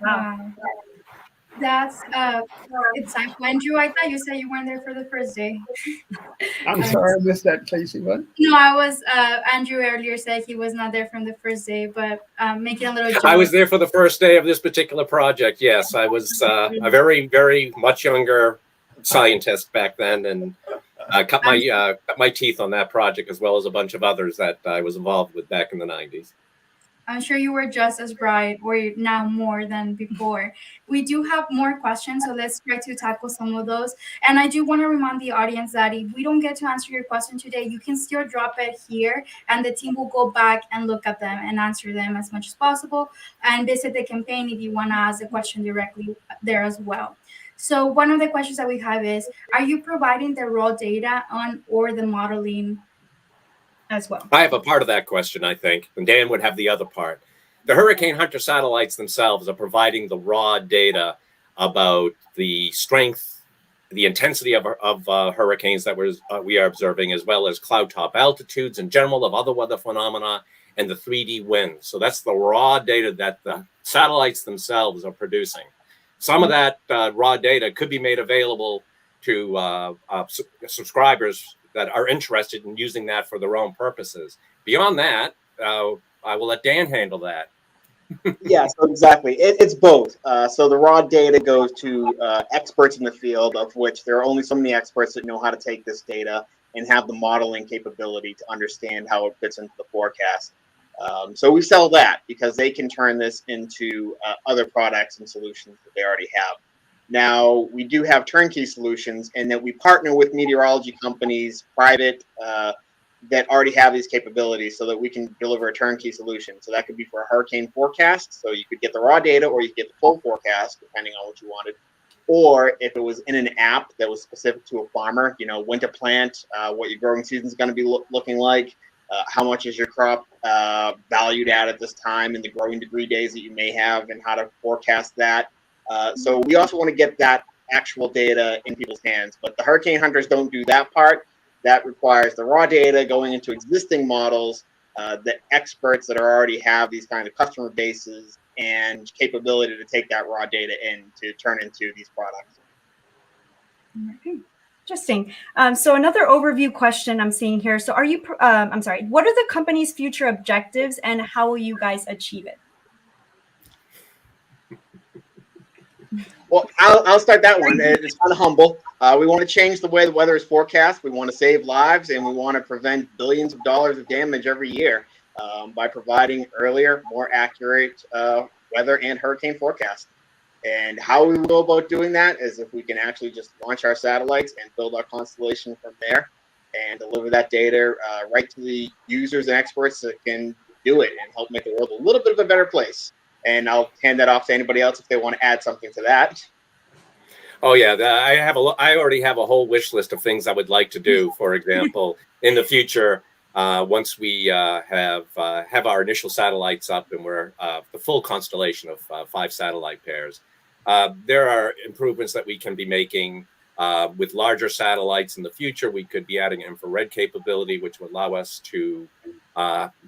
Speaker 2: Wow.
Speaker 1: That's it's like Andrew. I thought you said you weren't there for the first day.
Speaker 8: I'm sorry, I missed that, Casey. What?
Speaker 1: No, I was Andrew earlier said he was not there from the first day, but making a little joke.
Speaker 7: I was there for the first day of this particular project. Yes, I was a very, very much younger scientist back then, and cut my teeth on that project as well as a bunch of others that I was involved with back in the 90s.
Speaker 1: I'm sure you were just as bright, or now more than before. We do have more questions, so let's try to tackle some of those. And I do want to remind the audience that if we don't get to answer your question today, you can still drop it here, and the team will go back and look at them and answer them as much as possible. And visit the campaign if you want to ask the question directly there as well. So one of the questions that we have is, are you providing the raw data on or the modeling as well?
Speaker 7: I have a part of that question, I think, and Dan would have the other part. The Hurricane Hunter satellites themselves are providing the raw data about the strength, the intensity of hurricanes that we are observing, as well as cloud top altitudes in general of other weather phenomena and the 3D winds. So that's the raw data that the satellites themselves are producing. Some of that raw data could be made available to subscribers that are interested in using that for their own purposes. Beyond that, I will let Dan handle that.
Speaker 6: Yeah, so exactly. It's both. So the raw data goes to experts in the field, of which there are only so many experts that know how to take this data and have the modeling capability to understand how it fits into the forecast. So we sell that because they can turn this into other products and solutions that they already have. Now, we do have turnkey solutions in that we partner with meteorology companies, private, that already have these capabilities so that we can deliver a turnkey solution. So that could be for a hurricane forecast. So you could get the raw data or you could get the full forecast, depending on what you wanted. Or if it was in an app that was specific to a farmer, you know, when to plant, what your growing season is going to be looking like, how much is your crop valued at this time, and the growing degree days that you may have, and how to forecast that. So we also want to get that actual data in people's hands, but the hurricane hunters don't do that part. That requires the raw data going into existing models, the experts that already have these kind of customer bases and capability to take that raw data in to turn into these products.
Speaker 2: Interesting. So another overview question I'm seeing here. So are you, I'm sorry, what are the company's future objectives and how will you guys achieve it?
Speaker 6: Well, I'll start that one. It's kind of humble. We want to change the way the weather is forecast. We want to save lives, and we want to prevent billions of dollars of damage every year by providing earlier, more accurate weather and hurricane forecasts. And how we go about doing that is if we can actually just launch our satellites and build our constellation from there and deliver that data right to the users and experts that can do it and help make the world a little bit of a better place. And I'll hand that off to anybody else if they want to add something to that.
Speaker 7: Oh yeah, I already have a whole wish list of things I would like to do. For example, in the future, once we have our initial satellites up and we're the full constellation of 5 satellite pairs, there are improvements that we can be making with larger satellites in the future. We could be adding infrared capability, which would allow us to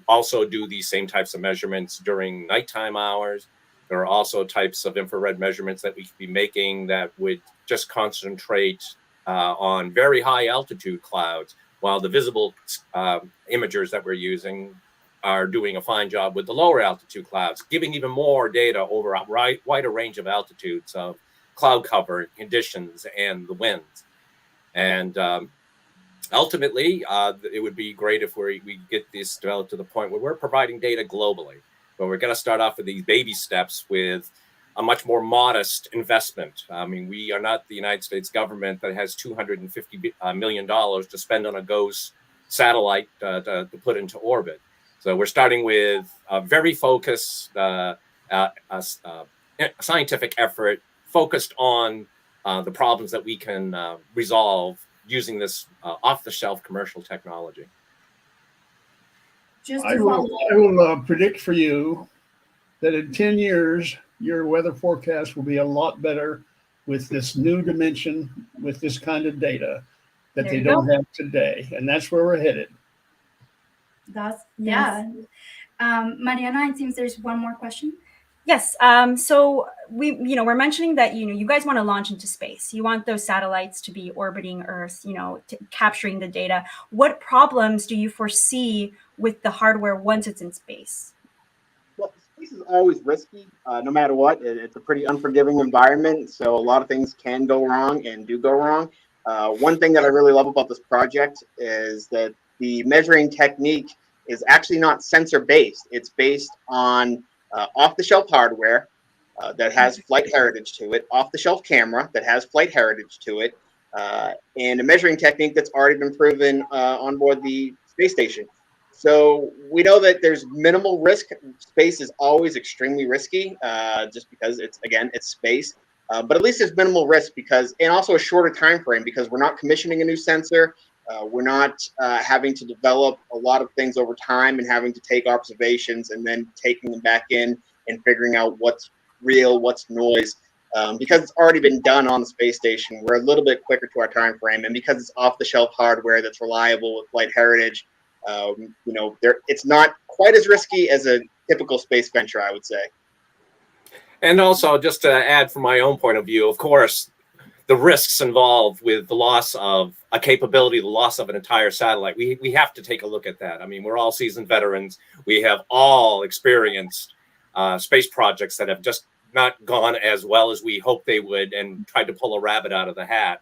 Speaker 7: also do these same types of measurements during nighttime hours. There are also types of infrared measurements that we could be making that would just concentrate on very high altitude clouds, while the visible imagers that we're using are doing a fine job with the lower altitude clouds, giving even more data over a wider range of altitudes of cloud cover conditions and the winds. And ultimately, it would be great if we get this developed to the point where we're providing data globally. But we're going to start off with these baby steps with a much more modest investment. I mean, we are not the United States government that has $250 million to spend on a GOES satellite to put into orbit. So we're starting with a very focused scientific effort focused on the problems that we can resolve using this off-the-shelf commercial technology.
Speaker 8: I will predict for you that in 10 years, your weather forecast will be a lot better with this new dimension, with this kind of data that they don't have today. And that's where we're headed.
Speaker 1: Yeah. Mariana, it seems there's one more question.
Speaker 2: Yes. So we're mentioning that, you guys want to launch into space. You want those satellites to be orbiting Earth, capturing the data. What problems do you foresee with the hardware once it's in space?
Speaker 6: Well, space is always risky, no matter what. It's a pretty unforgiving environment, so a lot of things can go wrong and do go wrong. One thing that I really love about this project is that the measuring technique is actually not sensor-based. It's based on off-the-shelf hardware that has flight heritage to it, off-the-shelf camera that has flight heritage to it, and a measuring technique that's already been proven on board the space station. So we know that there's minimal risk. Space is always extremely risky, just because it's space. But at least there's minimal risk and also a shorter time frame, because we're not commissioning a new sensor. We're not having to develop a lot of things over time and having to take observations and then taking them back in and figuring out what's real, what's noise. Because it's already been done on the space station, we're a little bit quicker to our time frame, and because it's off-the-shelf hardware that's reliable with flight heritage, it's not quite as risky as a typical space venture, I would say.
Speaker 7: And also, just to add from my own point of view, of course, the risks involved with the loss of a capability, the loss of an entire satellite, we have to take a look at that. I mean, we're all seasoned veterans. We have all experienced space projects that have just not gone as well as we hoped they would, and tried to pull a rabbit out of the hat.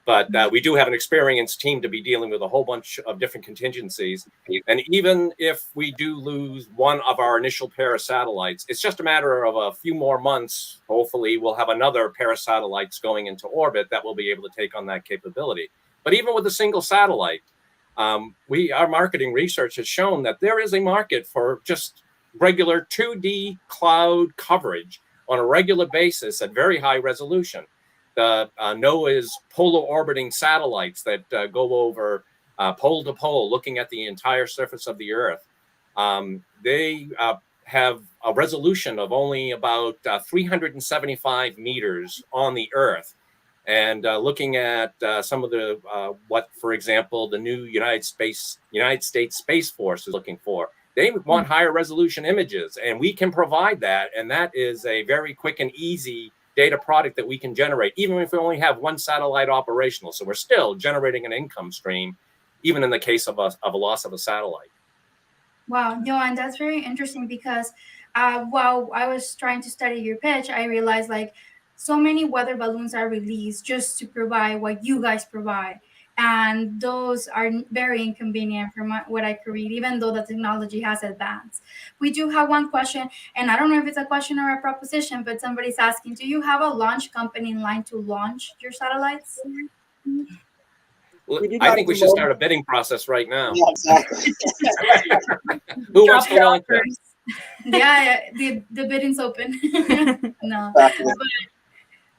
Speaker 7: But we do have an experienced team to be dealing with a whole bunch of different contingencies. And even if we do lose one of our initial pair of satellites, it's just a matter of a few more months. Hopefully, we'll have another pair of satellites going into orbit that will be able to take on that capability. But even with a single satellite, our marketing research has shown that there is a market for just regular 2D cloud coverage on a regular basis at very high resolution. NOAA's polar orbiting satellites that go over pole to pole, looking at the entire surface of the Earth. They have a resolution of only about 375 meters on the Earth. And looking at some of the, for example, the new United States Space Force is looking for. They want higher resolution images, and we can provide that. And that is a very quick and easy data product that we can generate, even if we only have one satellite operational. So we're still generating an income stream, even in the case of a loss of a satellite.
Speaker 1: Wow, and that's very interesting, because while I was trying to study your pitch, I realized so many weather balloons are released just to provide what you guys provide. And those are very inconvenient from what I could read, even though the technology has advanced. We do have one question, and I don't know if it's a question or a proposition, but somebody's asking, do you have a launch company in line to launch your satellites?
Speaker 7: Well, I think we should start a bidding process right now.
Speaker 6: Yeah, exactly.
Speaker 7: Who wants to launch it?
Speaker 1: Yeah, the bidding's open. No.
Speaker 6: Exactly.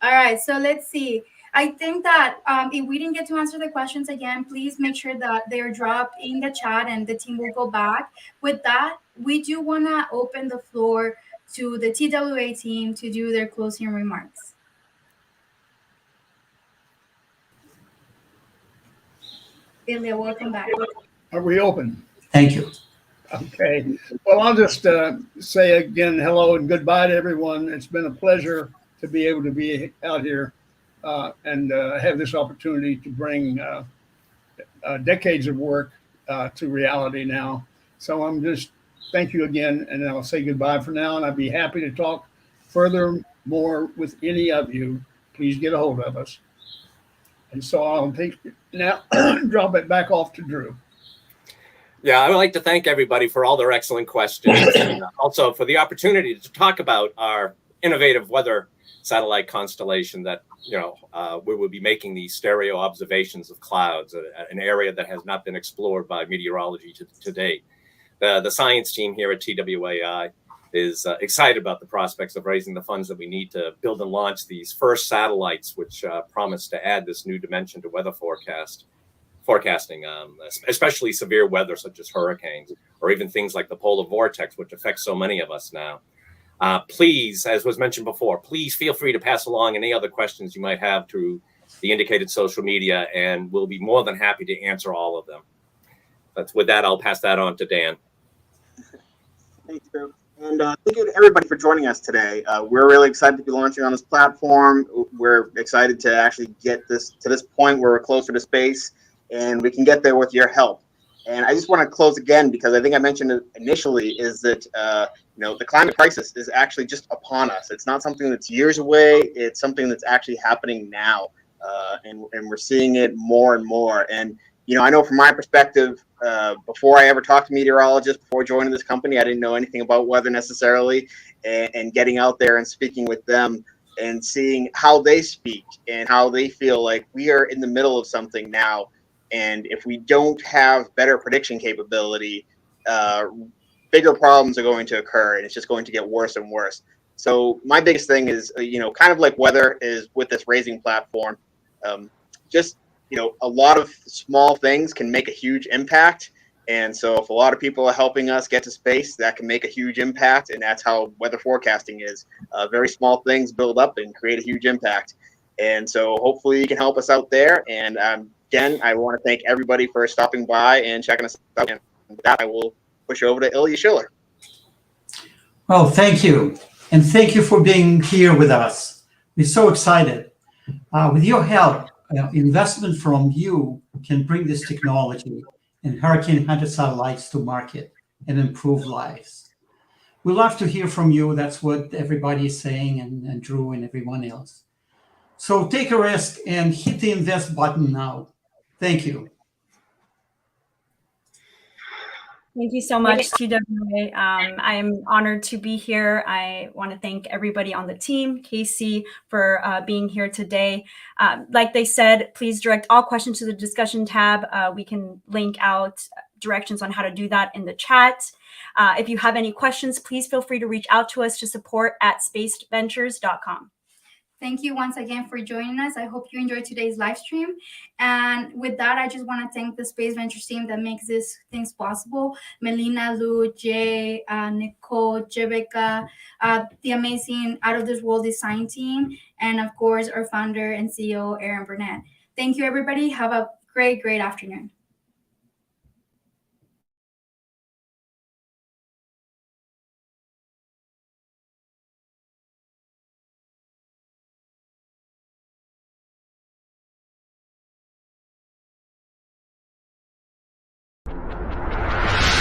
Speaker 1: All right, so let's see. I think that if we didn't get to answer the questions again, please make sure that they're dropped in the chat and the team will go back. With that, we do want to open the floor to the TWA team to do their closing remarks. Illya, welcome back.
Speaker 8: Are we open?
Speaker 4: Thank you.
Speaker 8: Okay. Well, I'll just say again, hello and goodbye to everyone. It's been a pleasure to be able to be out here and have this opportunity to bring decades of work to reality now. So I'm just, thank you again, and I'll say goodbye for now, and I'd be happy to talk more with any of you. Please get a hold of us. And so I'll drop it back off to Drew.
Speaker 7: Yeah, I would like to thank everybody for all their excellent questions, and also for the opportunity to talk about our innovative weather satellite constellation that, we will be making these stereo observations of clouds, an area that has not been explored by meteorology to date. The science team here at TWAI is excited about the prospects of raising the funds that we need to build and launch these first satellites, which promise to add this new dimension to weather forecasting, especially severe weather such as hurricanes, or even things like the polar vortex, which affects so many of us now. Please, as was mentioned before, please feel free to pass along any other questions you might have through the indicated social media, and we'll be more than happy to answer all of them. With that, I'll pass that on to Dan.
Speaker 6: Thanks, Drew. And thank you to everybody for joining us today. We're really excited to be launching on this platform. We're excited to actually get this to this point where we're closer to space, and we can get there with your help. And I just want to close again because I think I mentioned it initially is that the climate crisis is actually just upon us. It's not something that's years away. It's something that's actually happening now, and we're seeing it more and more. And I know from my perspective, before I ever talked to meteorologists, before joining this company, I didn't know anything about weather necessarily, and getting out there and speaking with them and seeing how they speak and how they feel like we are in the middle of something now. And if we don't have better prediction capability, bigger problems are going to occur, and it's just going to get worse and worse. So my biggest thing is, kind of like weather is with this raising platform, just a lot of small things can make a huge impact. And so if a lot of people are helping us get to space, that can make a huge impact. And that's how weather forecasting is. Very small things build up and create a huge impact. And so hopefully you can help us out there. And again, I want to thank everybody for stopping by and checking us out. And with that, I will push over to Illya Schiller.
Speaker 4: Well, thank you. And thank you for being here with us. We're so excited. With your help, investment from you can bring this technology and Hurricane Hunter satellites to market and improve lives. We love to hear from you. That's what everybody is saying, and Drew and everyone else. So take a risk and hit the invest button now. Thank you.
Speaker 2: Thank you so much, TWA. I am honored to be here. I want to thank everybody on the team, Casey, for being here today. Like they said, please direct all questions to the discussion tab. We can link out directions on how to do that in the chat. If you have any questions, please feel free to reach out to us to support@SpacedVentures.com.
Speaker 1: Thank you once again for joining us. I hope you enjoyed today's live stream. And with that, I just want to thank the SpacedVentures team that makes these things possible. Melina, Lou, Jay, Nicole, Jibika, the amazing Out of This World design team, and of course, our founder and CEO, Aaron Burnett. Thank you, everybody. Have a great, great afternoon.